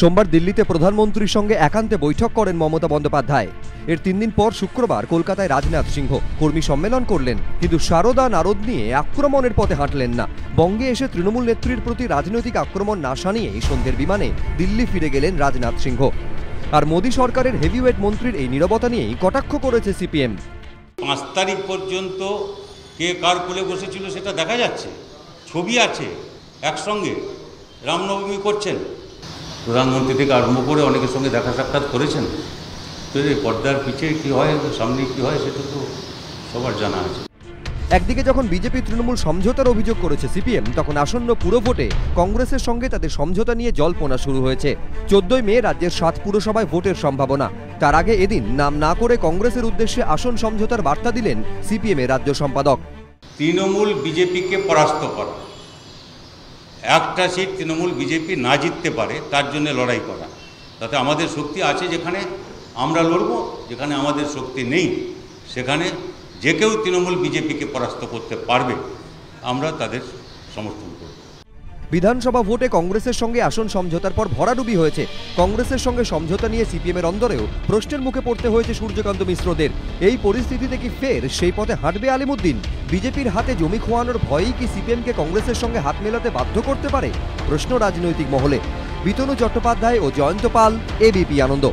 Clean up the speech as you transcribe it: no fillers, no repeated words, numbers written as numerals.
সোমবার দিল্লিতে প্রধানমন্ত্রীর সঙ্গে একান্তে বৈঠক করেন মমতা বন্দ্যোপাধ্যায়। এর 3 দিন পর শুক্রবার কলকাতায় রাজনাথ সিংহ কর্মী সম্মেলন করলেন, কিন্তু সারদা নারদ নিয়ে আক্রমণের পথে হাঁটলেন না। বঙ্গে এসে তৃণমূল নেত্রীর প্রতি রাজনৈতিক আক্রমণ না শানিয়ে সন্ধ্যের বিমানে দিল্লি ফিরে গেলেন রাজনাথ সিংহ। আর মোদী সরকারের হেভিওয়েট মন্ত্রীর এই নীরবতা নিয়েই কটাক্ষ করেছে সিপিএম। 5 তারিখ পর্যন্ত কে কার কোলে বসেছিল সেটা দেখা যাচ্ছে, ছবি আছে, একসঙ্গে রামনবমী করছেন। প্রধানমন্ত্রী থেকে আরম্ভ করে অনেকের সঙ্গে দেখা সাক্ষাৎ করেছেন। তো এই পর্দার পিছে কী হয়, সামনে কী হয়, সেটা তো সবার জানা আছে। একদিকে যখন বিজেপি তৃণমূল সমঝোতার অভিযোগ করেছে সিপিএম, তখন আসন্ন পুরভোটে কংগ্রেসের সঙ্গে তাদের সমঝোতা নিয়ে জল্পনা শুরু হয়েছে। 14 মে রাজ্যের 7 পুরসভায় ভোটের সম্ভাবনা। তার আগে এদিন নাম না করে কংগ্রেসের উদ্দেশ্যে আসন সমঝোতার বার্তা দিলেন সিপিএম এর রাজ্য সম্পাদক। তৃণমূল বিজেপিকে পরাস্ত করা, একটা সিট তৃণমূল বিজেপি না জিততে পারে তার জন্য লড়াই করা। তাতে আমাদের শক্তি আছে, যেখানে আমরা লড়ব, যেখানে আমাদের শক্তি নেই সেখানে যে কেউ তৃণমূল বিজেপিকে পরাস্ত করতে পারবে, আমরা তাদের সমর্থন করব। বিধানসভা ভোটে কংগ্রেসের সঙ্গে আসন সমঝোতার পর ভরাডুবি হয়েছে। কংগ্রেসের সঙ্গে সমঝোতা নিয়ে সিপিএম এর অন্দরেও প্রশ্নের মুখে পড়তে হয়েছে সূর্যকান্ত মিশ্রদের। এই পরিস্থিতিতে কি ফের সেই পথে হাঁটবে আলিমুদ্দিন? বিজেপির হাতে জমি খোয়ানোর ভয়েই কি সিপিএমকে কংগ্রেসের সঙ্গে হাত মেলাতে বাধ্য করতে পারে? প্রশ্ন রাজনৈতিক মহলে। বিতনু চট্টোপাধ্যায় ও জয়ন্ত পাল, এবিপি আনন্দ।